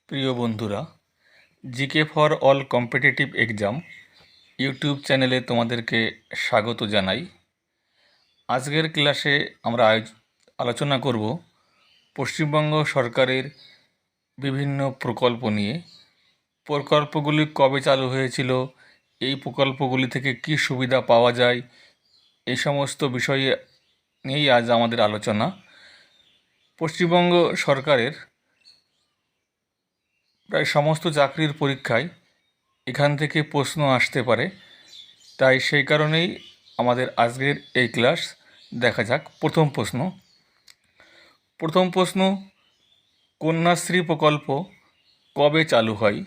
প্রিয় বন্ধুরা, GK for all competitive exam YouTube চ্যানেলে তোমাদেরকে স্বাগত জানাই। আজকের ক্লাসে আমরা আলোচনা করব পশ্চিমবঙ্গ সরকারের বিভিন্ন প্রকল্প নিয়ে। প্রকল্পগুলি কবে চালু হয়েছিল, এই প্রকল্পগুলি থেকে কী সুবিধা পাওয়া যায়, এই সমস্ত বিষয়ে নিয়েই আজ আমাদের আলোচনা। পশ্চিমবঙ্গ সরকারের প্রায় সমস্ত চাকরির পরীক্ষায় এখান থেকে প্রশ্ন আসতে পারে, তাই সেই কারণেই আমাদের আজকের এই ক্লাস। দেখা যাক প্রথম প্রশ্ন, কন্যাশ্রী প্রকল্প কবে চালু হয়?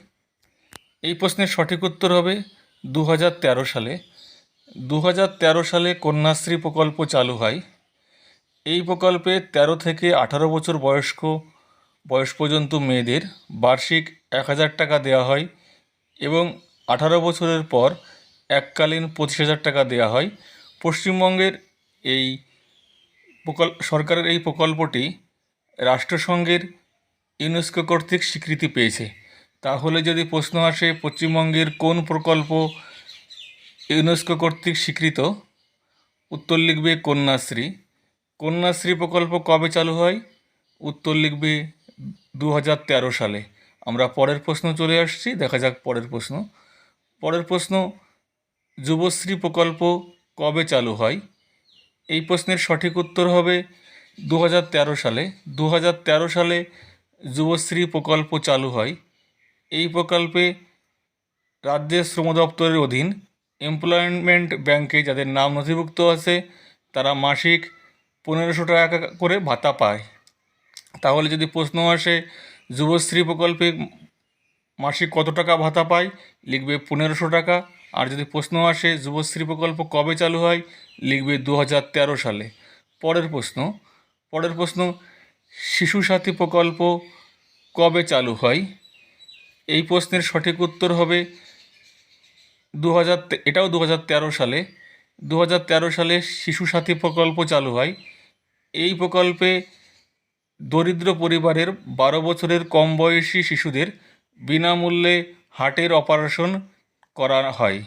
এই প্রশ্নের সঠিক উত্তর হবে 2013 সালে। 2013 সালে কন্যাশ্রী প্রকল্প চালু হয়। এই প্রকল্পে 13 থেকে 18 বছর বয়স পর্যন্ত মেয়েদের বার্ষিক 1000 টাকা দেওয়া হয় এবং 18 বছরের পর এককালীন 25,000 টাকা দেওয়া হয়। পশ্চিমবঙ্গের এই সরকারের এই প্রকল্পটি রাষ্ট্রসংঘের ইউনেস্কো কর্তৃক স্বীকৃতি পেয়েছে। তাহলে যদি প্রশ্ন আসে পশ্চিমবঙ্গের কোন প্রকল্প ইউনেস্কো কর্তৃক স্বীকৃত, উত্তর লিখবে কন্যাশ্রী। কন্যাশ্রী প্রকল্প কবে চালু হয়? উত্তর লিখবে 2013 সালে। আমরা পরের প্রশ্ন চলে আসছি, দেখা যাক পরের প্রশ্ন, যুবশ্রী প্রকল্প কবে চালু হয়? এই প্রশ্নের সঠিক উত্তর হবে 2013 সালে। 2013 সালে যুবশ্রী প্রকল্প চালু হয়। এই প্রকল্পে রাজ্যের শ্রম দপ্তরের অধীন এমপ্লয়মেন্ট ব্যাংকে যাদের নাম নথিভুক্ত আছে তারা মাসিক 1500 টাকা করে ভাতা পায়। তাহলে যদি প্রশ্ন আসে যুবশ্রী প্রকল্পে মাসিক কত টাকা ভাতা পায়, লিখবে 1500 টাকা। আর যদি প্রশ্ন আসে যুবশ্রী প্রকল্প কবে চালু হয়, লিখবে 2013 সালে। পরের প্রশ্ন, শিশু সাথী প্রকল্প কবে চালু হয়? এই প্রশ্নের সঠিক উত্তর হবে এটাও 2013 সালে। 2013 সালে শিশু সাথী প্রকল্প চালু হয়। এই প্রকল্পে দরিদ্র পরিবারের 12 বছরের কম বয়সী শিশুদের বিনামূল্যে হার্টের অপারেশন করা হয়।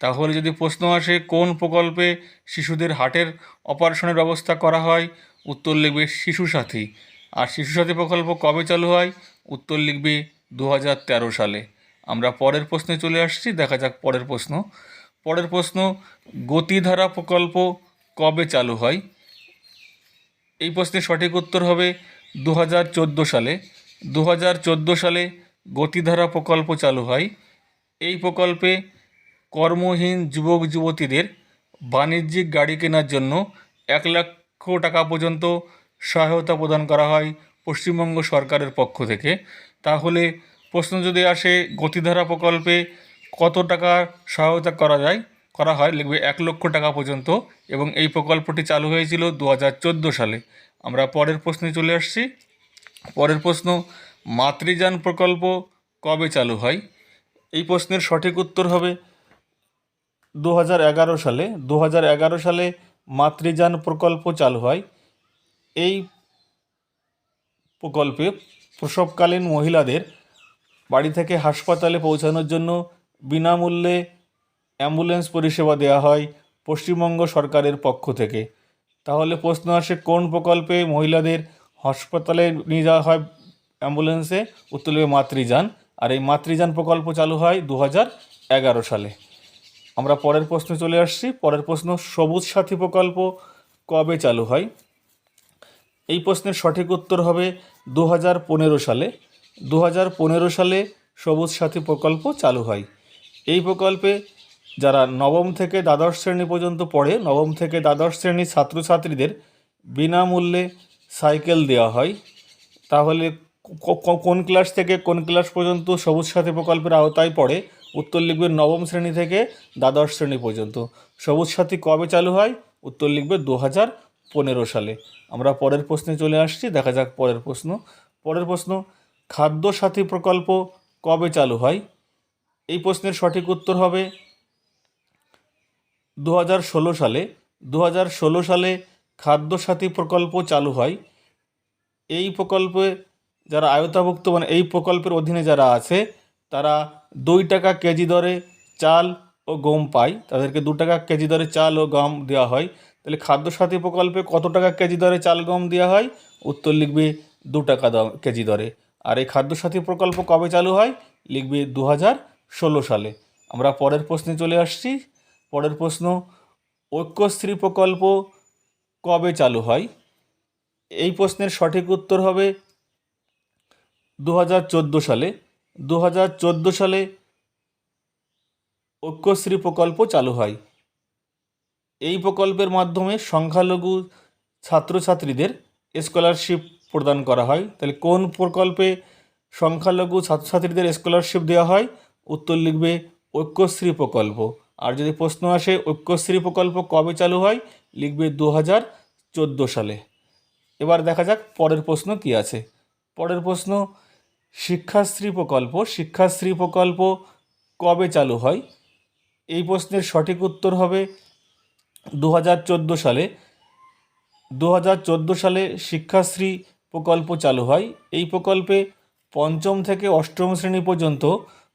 তাহলে যদি প্রশ্ন আসে কোন প্রকল্পে শিশুদের হার্টের অপারেশনের ব্যবস্থা করা হয়, উত্তর লিখবে শিশু সাথী। আর শিশু সাথী প্রকল্প কবে চালু হয়, উত্তর লিখবে 2013 সালে। আমরা পরের প্রশ্নে চলে আসছি, দেখা যাক পরের প্রশ্ন, গতিধারা প্রকল্প কবে চালু হয়? এই প্রশ্নের সঠিক উত্তর হবে 2014 সালে। 2014 সালে গতিধারা প্রকল্প চালু হয়। এই প্রকল্পে কর্মহীন যুবক যুবতীদের বাণিজ্যিক গাড়ি কেনার জন্য 1 লক্ষ টাকা পর্যন্ত সহায়তা প্রদান করা হয় পশ্চিমবঙ্গ সরকারের পক্ষ থেকে। তাহলে প্রশ্ন যদি আসে গতিধারা প্রকল্পে কত টাকা সহায়তা করা হয়, লিখবে 1 লক্ষ টাকা পর্যন্ত, এবং এই প্রকল্পটি চালু হয়েছিল 2014 সালে। আমরা পরের প্রশ্নে চলে আসছি। পরের প্রশ্ন, মাতৃযান প্রকল্প কবে চালু হয়? এই প্রশ্নের সঠিক উত্তর হবে 2011 সালে। 2011 সালে মাতৃযান প্রকল্প চালু হয়। এই প্রকল্পে প্রসবকালীন মহিলাদের বাড়ি থেকে হাসপাতালে পৌঁছানোর জন্য বিনামূল্যে অ্যাম্বুলেন্স পরিষেবা দেওয়া হয় পশ্চিমবঙ্গ সরকারের পক্ষ থেকে। তাহলে প্রশ্ন আসে কোন প্রকল্পে মহিলাদের হাসপাতালে নিয়ে যাওয়া হয় অ্যাম্বুলেন্সে, উত্তর লিখবে মাতৃযান। আর এই মাতৃযান প্রকল্প চালু হয় 2011 সালে। আমরা পরের প্রশ্নে চলে আসছি। পরের প্রশ্ন, সবুজ সাথী প্রকল্প কবে চালু হয়? এই প্রশ্নের সঠিক উত্তর হবে 2015 সালে। 2015 সালে সবুজ সাথী প্রকল্প চালু হয়। এই প্রকল্পে যারা নবম থেকে দ্বাদশ শ্রেণী পর্যন্ত পড়ে, নবম থেকে দ্বাদশ শ্রেণীর ছাত্রছাত্রীদের বিনামূল্যে সাইকেল দেওয়া হয়। তাহলে কোন ক্লাস থেকে কোন ক্লাস পর্যন্ত সবুজ সাথী প্রকল্পের আওতায় পড়ে, উত্তর লিখবে নবম শ্রেণী থেকে দ্বাদশ শ্রেণী পর্যন্ত। সবুজ সাথী কবে চালু হয়, উত্তর লিখবে 2015 সালে। আমরা পরের প্রশ্নে চলে আসছি, দেখা যাক পরের প্রশ্ন, খাদ্য সাথী প্রকল্প কবে চালু হয়? এই প্রশ্নের সঠিক উত্তর হবে 2016 সালে। 2016 সালে খাদ্য সাথী প্রকল্প চালু হয়। এই প্রকল্পে যারা আওতাভুক্ত মানে এই প্রকল্পের অধীনে যারা আছে তারা 2 টাকা কেজি দরে চাল ও গম পায়, তাদেরকে 2 টাকা কেজি দরে চাল ও গম দেওয়া হয়। তাহলে খাদ্যসাথী প্রকল্পে কত টাকা কেজি দরে চাল গম দেওয়া হয়? উত্তর লিখবে 2 টাকা কেজি দরে। আর এই খাদ্যসাথী প্রকল্প কবে চালু হয়? লিখবে 2016 সালে। আমরা পরের প্রশ্নে চলে আসছি। পরের প্রশ্ন, ঐক্যশ্রী প্রকল্প কবে চালু হয়? এই প্রশ্নের সঠিক উত্তর হবে 2014 সালে। 2014 সালে ঐক্যশ্রী প্রকল্প চালু হয়। এই প্রকল্পের মাধ্যমে সংখ্যালঘু ছাত্রছাত্রীদের স্কলারশিপ প্রদান করা হয়। তাহলে কোন প্রকল্পে সংখ্যালঘু ছাত্রছাত্রীদের স্কলারশিপ দেওয়া হয়? উত্তর লিখবে ঐক্যশ্রী প্রকল্প। আর যদি প্রশ্ন আসে ঐক্যশ্রী প্রকল্প কবে চালু হয়, লিখবে 2014 সালে। এবার দেখা যাক পরের প্রশ্ন কি আছে। পরের প্রশ্ন, শিক্ষাশ্রী প্রকল্প কবে চালু হয়? এই প্রশ্নের সঠিক উত্তর হবে 2014 সালে। 2014 সালে শিক্ষাশ্রী প্রকল্প চালু হয়। এই প্রকল্পে 5ম থেকে 8ম শ্রেণী পর্যন্ত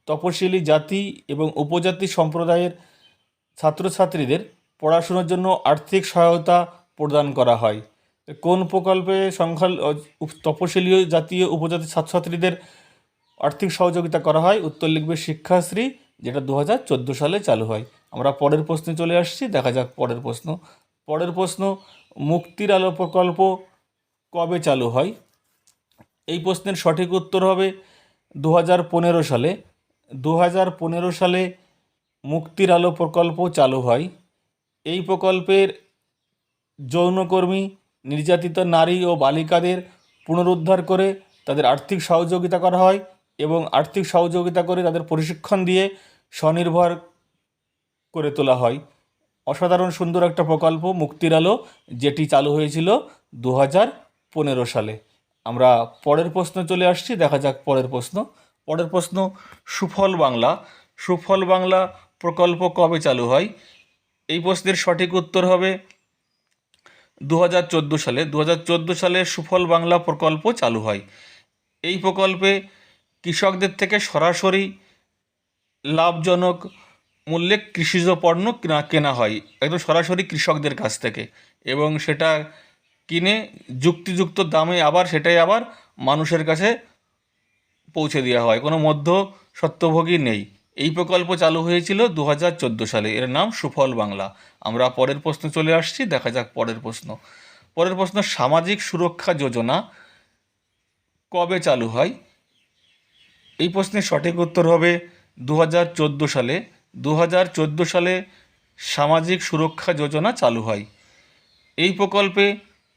তপশিলি জাতি এবং উপজাতি সম্প্রদায়ের ছাত্রছাত্রীদের পড়াশোনার জন্য আর্থিক সহায়তা প্রদান করা হয়। কোন প্রকল্পে তপশিলি জাতীয় উপজাতি ছাত্রছাত্রীদের আর্থিক সহযোগিতা করা হয়? উত্তর লিখবে শিক্ষাশ্রী, যেটা 2014 সালে চালু হয়। আমরা পরের প্রশ্নে চলে আসছি, দেখা যাক পরের প্রশ্ন। পরের প্রশ্ন, মুক্তির আলো প্রকল্প কবে চালু হয়? এই প্রশ্নের সঠিক উত্তর হবে 2015 সালে। 2015 সালে মুক্তির আলো প্রকল্প চালু হয়। এই প্রকল্পের যৌনকর্মী, নির্যাতিত নারী ও বালিকাদের পুনরুদ্ধার করে তাদের আর্থিক সহযোগিতা করা হয় এবং আর্থিক সহযোগিতা করে তাদের প্রশিক্ষণ দিয়ে স্বনির্ভর করে তোলা হয়। অসাধারণ সুন্দর একটা প্রকল্প মুক্তির আলো, যেটি চালু হয়েছিল 2015 সালে। আমরা পরের প্রশ্ন চলে আসছি, দেখা যাক পরের প্রশ্ন। পরের প্রশ্ন, সুফল বাংলা প্রকল্প কবে চালু হয়? এই প্রশ্নের সঠিক উত্তর হবে 2014 সালে। 2014 সালে সুফল বাংলা প্রকল্প চালু হয়। এই প্রকল্পে কৃষকদের থেকে সরাসরি লাভজনক মূল্যে কৃষিজ পণ্য কেনা হয়, একদম সরাসরি কৃষকদের কাছ থেকে, এবং সেটা কিনে যুক্তিযুক্ত দামে সেটাই আবার মানুষের কাছে পৌঁছে দেওয়া হয়, কোনো মধ্য স্বত্বভোগী নেই। এই প্রকল্প চালু হয়েছিল 2014 সালে। এর নাম সুফল বাংলা। আমরা পরের প্রশ্ন চলে আসছি, দেখা যাক পরের প্রশ্ন। পরের প্রশ্ন, সামাজিক সুরক্ষা যোজনা কবে চালু হয়? এই প্রশ্নের সঠিক উত্তর হবে 2014 সালে। 2014 সালে সামাজিক সুরক্ষা যোজনা চালু হয়। এই প্রকল্পে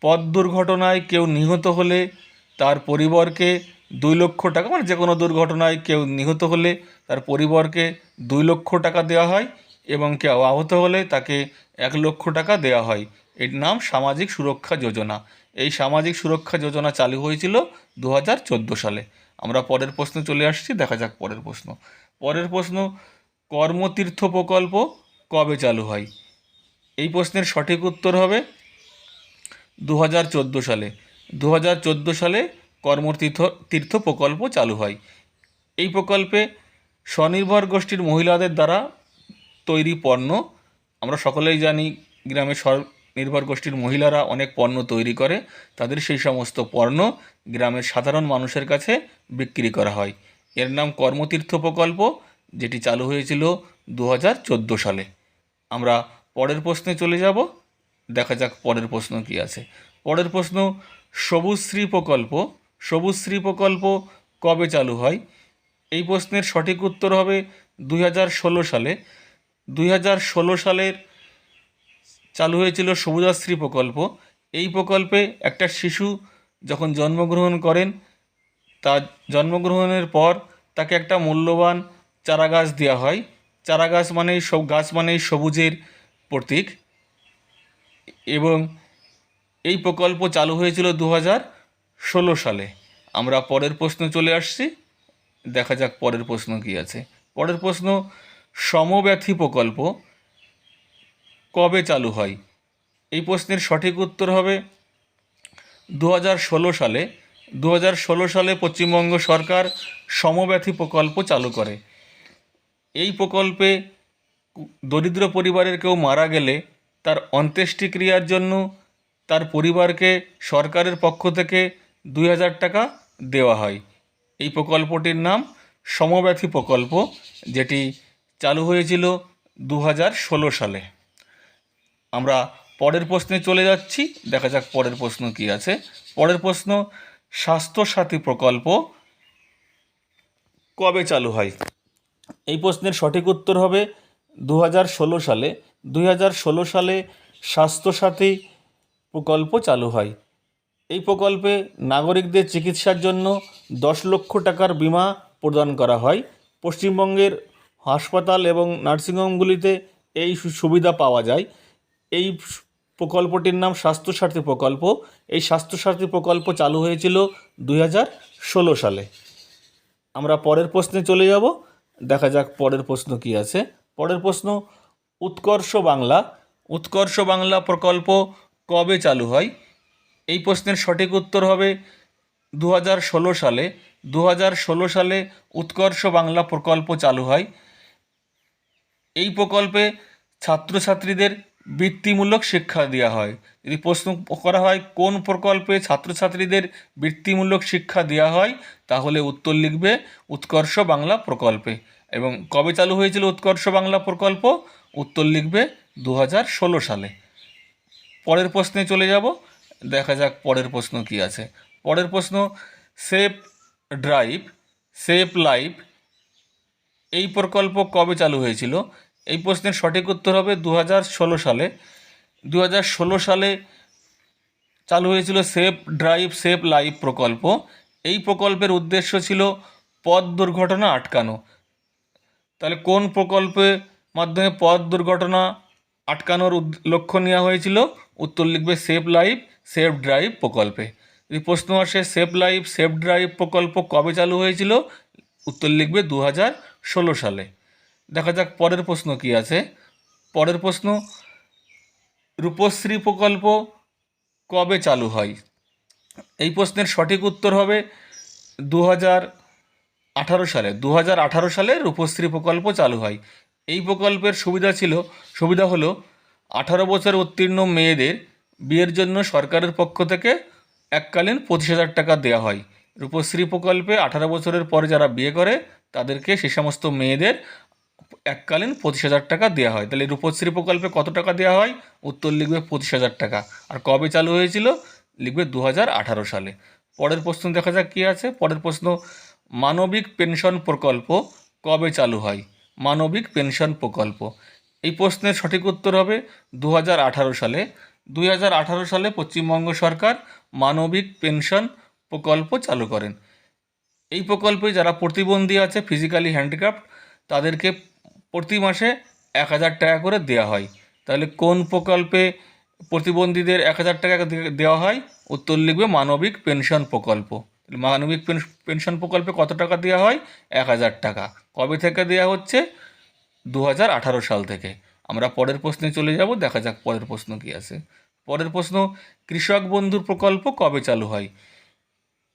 পথ দুর্ঘটনায় কেউ নিহত হলে তার পরিবারকে 2 লক্ষ টাকা, মানে যে কোনো দুর্ঘটনায় কেউ নিহত হলে তার পরিবারকে 2 লক্ষ টাকা দেওয়া হয় এবং কেউ আহত হলে তাকে 1 লক্ষ টাকা দেওয়া হয়। এর নাম সামাজিক সুরক্ষা যোজনা। এই সামাজিক সুরক্ষা যোজনা চালু হয়েছিল 2014 সালে। আমরা পরের প্রশ্ন চলে আসছি, দেখা যাক পরের প্রশ্ন। পরের প্রশ্ন, কর্মতীর্থ প্রকল্প কবে চালু হয়? এই প্রশ্নের সঠিক উত্তর হবে 2014 সালে। 2014 সালে কর্মতীর্থ প্রকল্প চালু হয়। এই প্রকল্পে স্বনির্ভর গোষ্ঠীর মহিলাদের দ্বারা তৈরি পণ্য, আমরা সকলেই জানি গ্রামে স্বনির্ভর গোষ্ঠীর মহিলারা অনেক পণ্য তৈরি করে, তাদের সেই সমস্ত পণ্য গ্রামের সাধারণ মানুষের কাছে বিক্রি করা হয়। এর নাম কর্মতীর্থ প্রকল্প, যেটি চালু হয়েছিল 2014 সালে। আমরা পরের প্রশ্নে চলে যাব, দেখা যাক পরের প্রশ্ন কি আছে। পরের প্রশ্ন, সবুজশ্রী প্রকল্প কবে চালু হয়? এই প্রশ্নের সঠিক উত্তর হবে 2016 সালে। 2016 সালের চালু হয়েছিল সবুজাশ্রী প্রকল্প। এই প্রকল্পে একটা শিশু যখন জন্মগ্রহণ করেন, তার জন্মগ্রহণের পর তাকে একটা মূল্যবান চারাগাছ দেওয়া হয়। চারাগাছ মানেই সবুজের প্রতীক, এবং এই প্রকল্প চালু হয়েছিল 2016 সালে। আমরা পরের প্রশ্ন চলে আসছি, দেখা যাক পরের প্রশ্ন কি আছে। পরের প্রশ্ন, সমব্যথী প্রকল্প কবে চালু হয়? এই প্রশ্নের সঠিক উত্তর হবে 2016 সালে। 2016 সালে পশ্চিমবঙ্গ সরকার সমব্যথী প্রকল্প চালু করে। এই প্রকল্পে দরিদ্র পরিবারের কেউ মারা গেলে তার অন্ত্যেষ্টিক্রিয়ার জন্য তার পরিবারকে সরকারের পক্ষ থেকে 2,000 টাকা দেওয়া হয়। এই প্রকল্পটির নাম সমব্যথী প্রকল্প, যেটি চালু হয়েছিল 2016 সালে। আমরা পরের প্রশ্নে চলে যাচ্ছি, দেখা যাক পরের প্রশ্ন কি আছে। পরের প্রশ্ন, স্বাস্থ্যসাথী প্রকল্প কবে চালু হয়? এই প্রশ্নের সঠিক উত্তর হবে 2016 সালে। 2016 সালে স্বাস্থ্যসাথী প্রকল্প চালু হয়। এই প্রকল্পে নাগরিকদের চিকিৎসার জন্য 10 লক্ষ টাকার বিমা প্রদান করা হয়। পশ্চিমবঙ্গের হাসপাতাল এবং নার্সিংহোমগুলিতে এই সুবিধা পাওয়া যায়। এই প্রকল্পটির নাম স্বাস্থ্যসাথী প্রকল্প। এই স্বাস্থ্যসাথী প্রকল্প চালু হয়েছিল 2016 সালে। আমরা পরের প্রশ্নে চলে যাব, দেখা যাক পরের প্রশ্ন কি আছে। পরের প্রশ্ন, উৎকর্ষ বাংলা প্রকল্প কবে চালু হয়? এই প্রশ্নের সঠিক উত্তর হবে 2016 সালে। 2016 সালে উৎকর্ষ বাংলা প্রকল্প চালু হয়। এই প্রকল্পে ছাত্রছাত্রীদের বৃত্তিমূলক শিক্ষা দেওয়া হয়। যদি প্রশ্ন করা হয় কোন প্রকল্পে ছাত্রছাত্রীদের বৃত্তিমূলক শিক্ষা দেওয়া হয়, তাহলে উত্তর লিখবে উৎকর্ষ বাংলা প্রকল্পে। এবং কবে চালু হয়েছিল উৎকর্ষ বাংলা প্রকল্প? উত্তর লিখবে 2016 সালে। পরের প্রশ্নে চলে যাব, দেখা যাক পরের প্রশ্ন কি আছে। পরের প্রশ্ন, সেফ লাইফ এই প্রকল্প কবে চালু হয়েছিল? এই প্রশ্নের সঠিক উত্তর হবে 2016 সালে। 2016 সালে চালু হয়েছিল সেফ লাইফ প্রকল্প। এই প্রকল্পের উদ্দেশ্য ছিল পথ দুর্ঘটনা আটকানো। তাহলে কোন প্রকল্পের মাধ্যমে পথ দুর্ঘটনা আটকানোর লক্ষ্য নেওয়া হয়েছিল? উত্তর লিখবে সেফ লাইফ সেফ ড্রাইভ প্রকল্পে। যদি প্রশ্ন আসে সেফ লাইফ সেফ ড্রাইভ প্রকল্প কবে চালু হয়েছিল, উত্তর লিখবে 2016 সালে। দেখা যাক পরের প্রশ্ন কি আছে। পরের প্রশ্ন, রূপশ্রী প্রকল্প কবে চালু হয়? এই প্রশ্নের সঠিক উত্তর হবে 2018 সালে। 2018 সালে রূপশ্রী প্রকল্প চালু হয়। এই প্রকল্পের সুবিধা হলো 18 বছর উত্তীর্ণ মেয়েদের বিয়ের জন্য সরকারের পক্ষ থেকে এককালীন 25,000 টাকা দেওয়া হয়। রূপশ্রী প্রকল্পে 18 বছরের পরে যারা বিয়ে করে তাদেরকে সে সমস্ত মেয়েদের এককালীন 25,000 টাকা দেওয়া হয়। তাহলে রূপশ্রী প্রকল্পে কত টাকা দেওয়া হয়? উত্তর লিখবে 25,000 টাকা। আর কবে চালু হয়েছিল? লিখবে 2018 সালে। পরের প্রশ্ন দেখা যাক কী আছে। পরের প্রশ্ন, মানবিক পেনশন প্রকল্প কবে চালু হয়? মানবিক পেনশন প্রকল্প, এই প্রশ্নের সঠিক উত্তর হবে 2018 সালে। 2018 সালে পশ্চিমবঙ্গ সরকার মানবিক পেনশন প্রকল্প চালু করেন। এই প্রকল্পে যারা প্রতিবন্ধী আছে, ফিজিক্যালি হ্যান্ডিক্যাপ্ট, তাদেরকে প্রতি মাসে 1,000 টাকা করে দেওয়া হয়। তাহলে কোন প্রকল্পে প্রতিবন্ধীদের 1,000 টাকা দেওয়া হয়? উত্তর লিখবে মানবিক পেনশন প্রকল্প। মানবিক পেনশন প্রকল্পে কত টাকা দেওয়া হয়? 1,000 টাকা। কবে থেকে দেওয়া হচ্ছে? 2018 সাল থেকে। আমরা পরের প্রশ্নে চলে যাব, দেখা যাক পরের প্রশ্ন কী আছে। পরের প্রশ্ন, কৃষক বন্ধুর প্রকল্প কবে চালু হয়?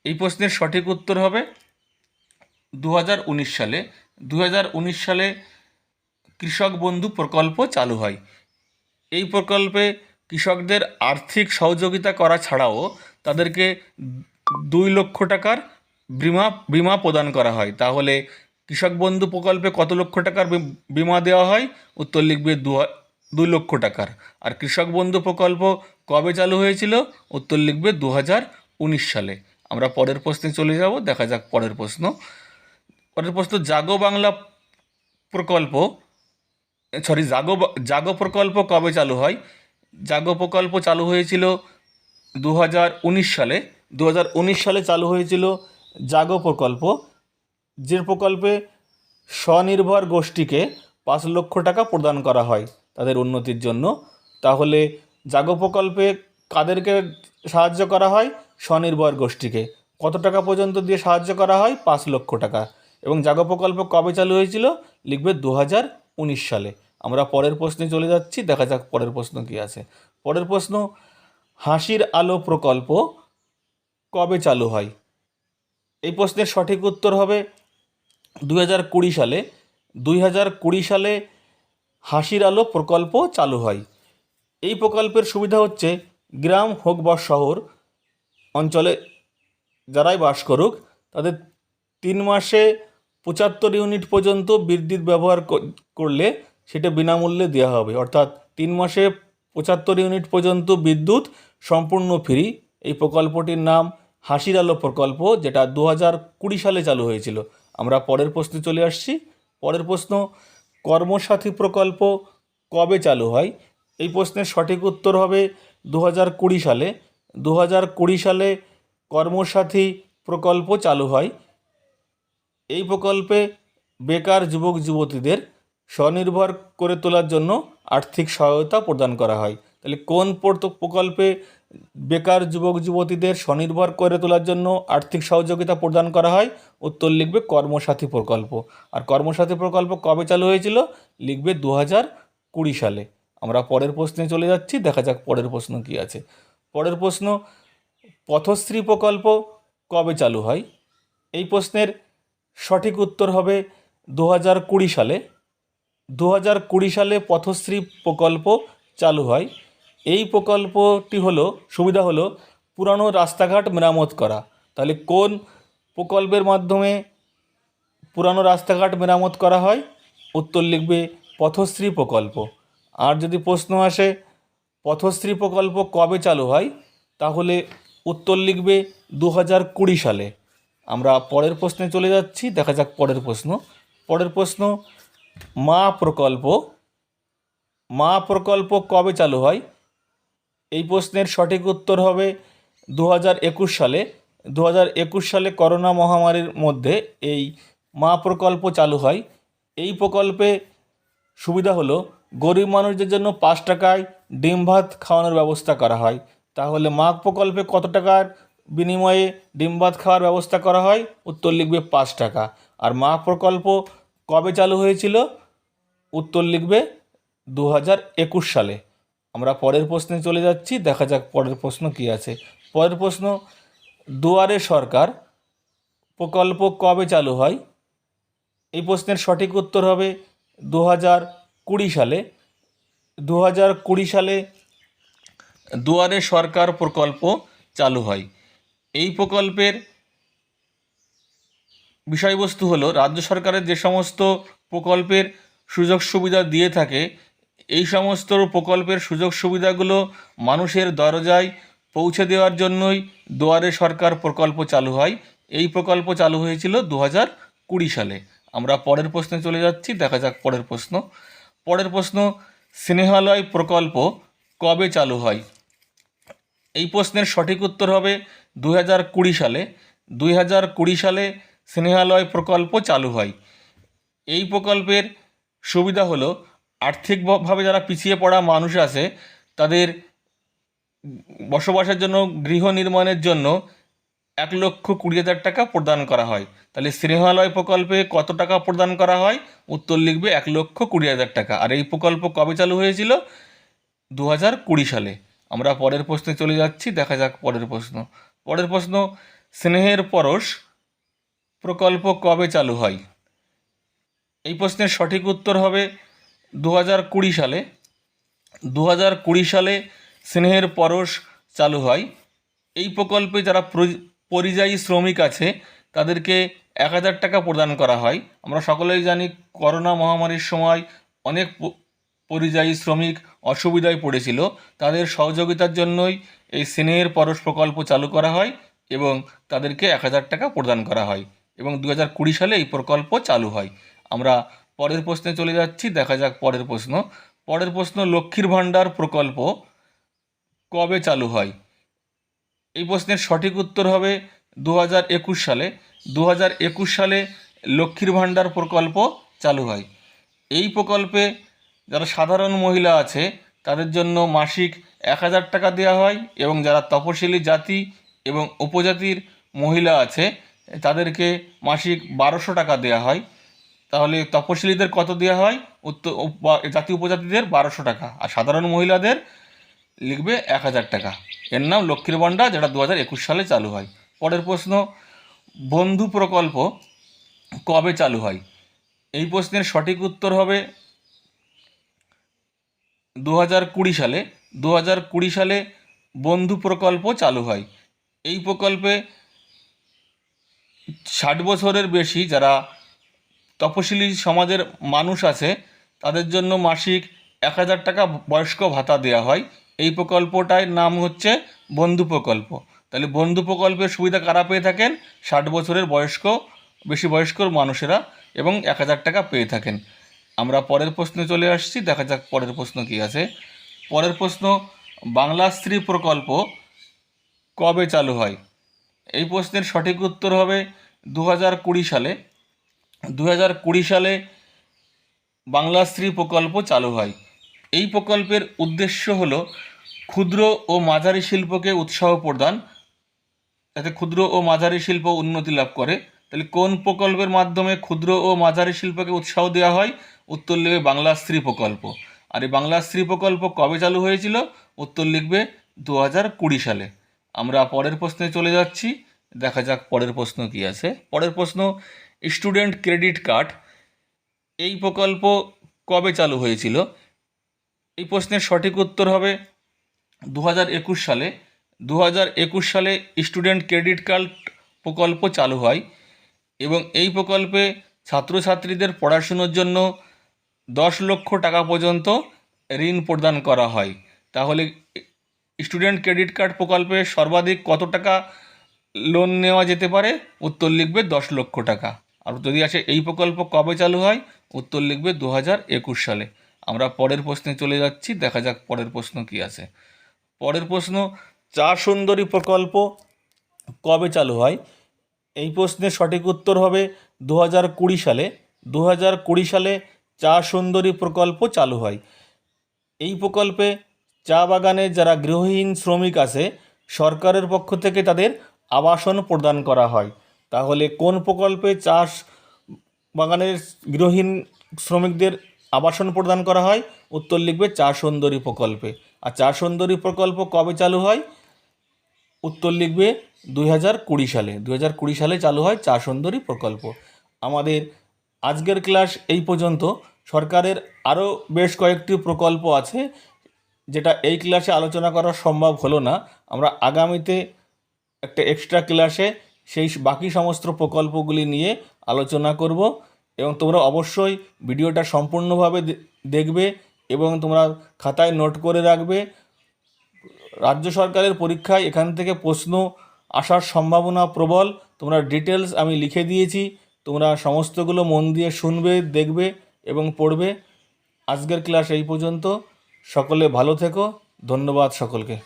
এই প্রশ্নের সঠিক উত্তর হবে 2019 সালে। 2019 সালে কৃষক বন্ধু প্রকল্প চালু হয়। এই প্রকল্পে কৃষকদের আর্থিক সহযোগিতা করা ছাড়াও তাদেরকে 2 লক্ষ টাকার বিমা প্রদান করা হয়। তাহলে কৃষক বন্ধু প্রকল্পে কত লক্ষ টাকার বিমা দেওয়া হয়? উত্তর লিখবে 2 লক্ষ টাকার। আর কৃষক বন্ধু প্রকল্প কবে চালু হয়েছিল? উত্তর লিখবে 2019 সালে। আমরা পরের প্রশ্নে চলে যাব, দেখা যাক পরের প্রশ্ন। জাগো বাংলা প্রকল্প জাগো প্রকল্প কবে চালু হয়? জাগো প্রকল্প চালু হয়েছিল 2019 সালে। 2019 সালে চালু হয়েছিল জাগো প্রকল্প, যে প্রকল্পে স্বনির্ভর গোষ্ঠীকে 5 লক্ষ টাকা প্রদান করা হয় তাদের উন্নতির জন্য। তাহলে জাগো প্রকল্পে কাদেরকে সাহায্য করা হয়? স্বনির্ভর গোষ্ঠীকে। কত টাকা পর্যন্ত দিয়ে সাহায্য করা হয়? 5 লক্ষ টাকা। এবং জাগো প্রকল্প কবে চালু হয়েছিল? লিখবে 2019 সালে। আমরা পরের প্রশ্নে চলে যাচ্ছি, দেখা যাক পরের প্রশ্ন কী আছে। পরের প্রশ্ন, হাসির আলো প্রকল্প কবে চালু হয়? এই প্রশ্নের সঠিক উত্তর হবে 2020 সালে। 2020 সালে হাসির আলো প্রকল্প চালু হয়। এই প্রকল্পের সুবিধা হচ্ছে গ্রাম হোক বা শহর অঞ্চলে যারাই বাস করুক তাদের 3 মাসে 75 ইউনিট পর্যন্ত বিদ্যুৎ ব্যবহার করলে সেটা বিনামূল্যে দেওয়া হবে। অর্থাৎ 3 মাসে 75 ইউনিট পর্যন্ত বিদ্যুৎ সম্পূর্ণ ফ্রি। এই প্রকল্পটির নাম হাসির আলো প্রকল্প, যেটা 2020 সালে চালু হয়েছিল। আমরা পরের প্রশ্নে চলে আসছি। পরের প্রশ্ন, কর্মসাথী প্রকল্প কবে চালু হয়? এই প্রশ্নের সঠিক উত্তর হবে 2020 সালে। 2020 সালে কর্মসাথী প্রকল্প চালু হয়। এই প্রকল্পে বেকার যুবক যুবতীদের স্বনির্ভর করে তোলার জন্য আর্থিক সহায়তা প্রদান করা হয়। তাহলে কোন প্রকল্পে বেকার যুবক যুবতীদের স্বনির্ভর করে তোলার জন্য আর্থিক সহযোগিতা প্রদান করা হয়? উত্তর লিখবে কর্মসাথী প্রকল্প। আর কর্মসাথী প্রকল্প কবে চালু হয়েছিল? লিখবে 2020 সালে। আমরা পরের প্রশ্নে চলে যাচ্ছি, দেখা যাক পরের প্রশ্ন কী আছে। পরের প্রশ্ন, পথশ্রী প্রকল্প কবে চালু হয়? এই প্রশ্নের সঠিক উত্তর হবে 2020 সালে। 2020 সালে পথশ্রী প্রকল্প চালু হয়। এই প্রকল্পটি সুবিধা হলো পুরানো রাস্তাঘাট মেরামত করা। তাহলে কোন প্রকল্পের মাধ্যমে পুরানো রাস্তাঘাট মেরামত করা হয়? উত্তর লিখবে পথশ্রী প্রকল্প। আর যদি প্রশ্ন আসে পথশ্রী প্রকল্প কবে চালু হয়, তাহলে উত্তর লিখবে 2020 সালে। আমরা পরের প্রশ্নে চলে যাচ্ছি, দেখা যাক পরের প্রশ্ন। পরের প্রশ্ন, মা প্রকল্প কবে চালু হয়? এই প্রশ্নের সঠিক উত্তর হবে 2021 সালে। 2021 সালে করোনা মহামারীর মধ্যে এই মা প্রকল্প চালু হয়। এই প্রকল্পে সুবিধা হলো গরিব মানুষদের জন্য 5 টাকায় ডিম ভাত খাওয়ানোর ব্যবস্থা করা হয়। তাহলে মা প্রকল্পে কত টাকার বিনিময়ে ডিম ভাত খাওয়ার ব্যবস্থা করা হয়? উত্তর লিখবে 5 টাকা। আর মা প্রকল্প কবে চালু হয়েছিল? উত্তর লিখবে 2021 সালে। আমরা পরের প্রশ্নে চলে যাচ্ছি, দেখা যাক পরের প্রশ্ন কী আছে। পরের প্রশ্ন, দুয়ারে সরকার প্রকল্প কবে চালু হয়? এই প্রশ্নের সঠিক উত্তর হবে 2020 সালে। 2020 সালে দুয়ারে সরকার প্রকল্প চালু হয়। এই প্রকল্পের বিষয়বস্তু হলো রাজ্য সরকারের যে সমস্ত প্রকল্পের সুযোগ সুবিধা দিয়ে থাকে, এই সমস্ত প্রকল্পের সুযোগ সুবিধাগুলো মানুষের দরজায় পৌঁছে দেওয়ার জন্যই দুয়ারে সরকার প্রকল্প চালু হয়। এই প্রকল্প চালু হয়েছিল 2020 সালে। আমরা পরের প্রশ্নে চলে যাচ্ছি, দেখা যাক পরের প্রশ্ন। পরের প্রশ্ন, স্নেহালয় প্রকল্প কবে চালু হয়? এই প্রশ্নের সঠিক উত্তর হবে 2020 সালে। 2020 সালে স্নেহালয় প্রকল্প চালু হয়। এই প্রকল্পের সুবিধা হলো আর্থিকভাবে যারা পিছিয়ে পড়া মানুষ আছে তাদের বসবাসের জন্য গৃহ নির্মাণের জন্য 1,20,000 টাকা প্রদান করা হয়। তাহলে স্নেহালয় প্রকল্পে কত টাকা প্রদান করা হয়? উত্তর লিখবে 1,20,000 টাকা। আর এই প্রকল্প কবে চালু হয়েছিল? 2020 সালে। আমরা পরের প্রশ্নে চলে যাচ্ছি, দেখা যাক পরের প্রশ্ন। পরের প্রশ্ন, স্নেহের পরশ প্রকল্প কবে চালু হয়? এই প্রশ্নের সঠিক উত্তর হবে 2020 সালে। 2020 সালে স্নেহের পরশ চালু হয়। এই প্রকল্পে যারা পরিযায়ী শ্রমিক আছে তাদেরকে 1,000 টাকা প্রদান করা হয়। আমরা সকলেই জানি করোনা মহামারীর সময় অনেক পরিযায়ী শ্রমিক অসুবিধায় পড়েছিল। তাদের সহযোগিতার জন্যই এই স্নেহের পরশ প্রকল্প চালু করা হয় এবং তাদেরকে 1,000 টাকা প্রদান করা হয় এবং 2020 সালে এই প্রকল্প চালু হয়। আমরা পরের প্রশ্নে চলে যাচ্ছি, দেখা যাক পরের প্রশ্ন। পরের প্রশ্ন, লক্ষ্মীর ভাণ্ডার প্রকল্প কবে চালু হয়? এই প্রশ্নের সঠিক উত্তর হবে 2021 সালে। 2021 সালে লক্ষ্মীর ভাণ্ডার প্রকল্প চালু হয়। এই প্রকল্পে যারা সাধারণ মহিলা আছে তাদের জন্য মাসিক 1,000 টাকা দেওয়া হয় এবং যারা তপশিলি জাতি এবং উপজাতির মহিলা আছে তাদেরকে মাসিক 1,200 টাকা দেওয়া হয়। তাহলে তপশিলিদের কত দেওয়া হয়? জাতি উপজাতিদের 1,200 টাকা, আর সাধারণ মহিলাদের লিখবে 1,000 টাকা। এর নাম লক্ষ্মীর ভাণ্ডার, যেটা 2021 সালে চালু হয়। পরের প্রশ্ন, বন্ধু প্রকল্প কবে চালু হয়? এই প্রশ্নের সঠিক উত্তর হবে 2020 সালে। 2020 সালে বন্ধু প্রকল্প চালু হয়। এই প্রকল্পে 60 বছরের বেশি যারা তপশিলি সমাজের মানুষ আছে তাদের জন্য মাসিক 1000 টাকা বয়স্ক ভাতা দেওয়া হয়। এই প্রকল্পটার নাম হচ্ছে বন্ধু প্রকল্প। তাহলে বন্ধু প্রকল্পের সুবিধা কারা পেয়ে থাকেন? 60 বছরের বেশি বয়স্ক মানুষেরা, এবং 1000 টাকা পেয়ে থাকেন। আমরা পরের প্রশ্নে চলে আসছি, দেখা যাক পরের প্রশ্ন কী আছে। পরের প্রশ্ন, বাংলা স্ত্রী প্রকল্প কবে চালু হয়? এই প্রশ্নের সঠিক উত্তর হবে 2020 সালে। 2020 সালে বাংলা স্ত্রী প্রকল্প চালু হয়। এই প্রকল্পের উদ্দেশ্য হলো ক্ষুদ্র ও মাঝারি শিল্পকে উৎসাহ প্রদান, যাতে ক্ষুদ্র ও মাঝারি শিল্প উন্নতি লাভ করে। তাহলে কোন প্রকল্পের মাধ্যমে ক্ষুদ্র ও মাঝারি শিল্পকে উৎসাহ দেওয়া হয়? উত্তর লিখবে বাংলা স্ত্রী প্রকল্প। আর এই বাংলা স্ত্রী প্রকল্প কবে চালু হয়েছিল? উত্তর লিখবে 2020 সালে। আমরা পরের প্রশ্নে চলে যাচ্ছি, দেখা যাক পরের প্রশ্ন কী আছে। পরের প্রশ্ন, স্টুডেন্ট ক্রেডিট কার্ড এই প্রকল্প কবে চালু হয়েছিল? এই প্রশ্নের সঠিক উত্তর হবে 2021 সালে। 2021 সালে স্টুডেন্ট ক্রেডিট কার্ড প্রকল্প চালু হয়, এবং এই প্রকল্পে ছাত্রছাত্রীদের পড়াশুনোর জন্য 10 লক্ষ টাকা পর্যন্ত ঋণ প্রদান করা হয়। তাহলে স্টুডেন্ট ক্রেডিট কার্ড প্রকল্পে সর্বাধিক কত টাকা লোন নেওয়া যেতে পারে? উত্তর লিখবে 10 লক্ষ টাকা। আর যদি আসে এই প্রকল্প কবে চালু হয়? উত্তর লিখবে 2021 সালে। আমরা পরের প্রশ্নে চলে যাচ্ছি, দেখা যাক পরের প্রশ্ন কী আছে। পরের প্রশ্ন, চা সুন্দরী প্রকল্প কবে চালু হয়? এই প্রশ্নের সঠিক উত্তর হবে 2020 সালে। 2020 সালে চা সুন্দরী প্রকল্প চালু হয়। এই প্রকল্পে চা বাগানে যারা গৃহহীন শ্রমিক আছে সরকারের পক্ষ থেকে তাদের আবাসন প্রদান করা হয়। তাহলে কোন প্রকল্পে বাগানের গৃহহীন শ্রমিকদের আবাসন প্রদান করা হয়? উত্তর লিখবে চা সুন্দরী প্রকল্পে। আর চা সুন্দরী প্রকল্প কবে চালু হয়? উত্তর লিখবে 2020 সালে। 2020 সালে চালু হয় চা সুন্দরী প্রকল্প। আমাদের আজকের ক্লাস এই পর্যন্ত। সরকারের আরও বেশ কয়েকটি প্রকল্প আছে যেটা এই ক্লাসে আলোচনা করা সম্ভব হলো না। আমরা আগামীতে একটা এক্সট্রা ক্লাসে সেই বাকি সমস্ত প্রকল্পগুলি নিয়ে আলোচনা করব, এবং তোমরা অবশ্যই ভিডিওটা সম্পূর্ণভাবে দেখবে এবং তোমরা খাতায় নোট করে রাখবে। রাজ্য সরকারের পরীক্ষায় এখান থেকে প্রশ্ন আসার সম্ভাবনা প্রবল। তোমরা ডিটেলস আমি লিখে দিয়েছি, তোমরা সমস্তগুলো মন দিয়ে শুনবে, দেখবে এবং পড়বে। আজকের ক্লাস এই পর্যন্ত। সকলে ভালো থেকো। ধন্যবাদ সকলকে।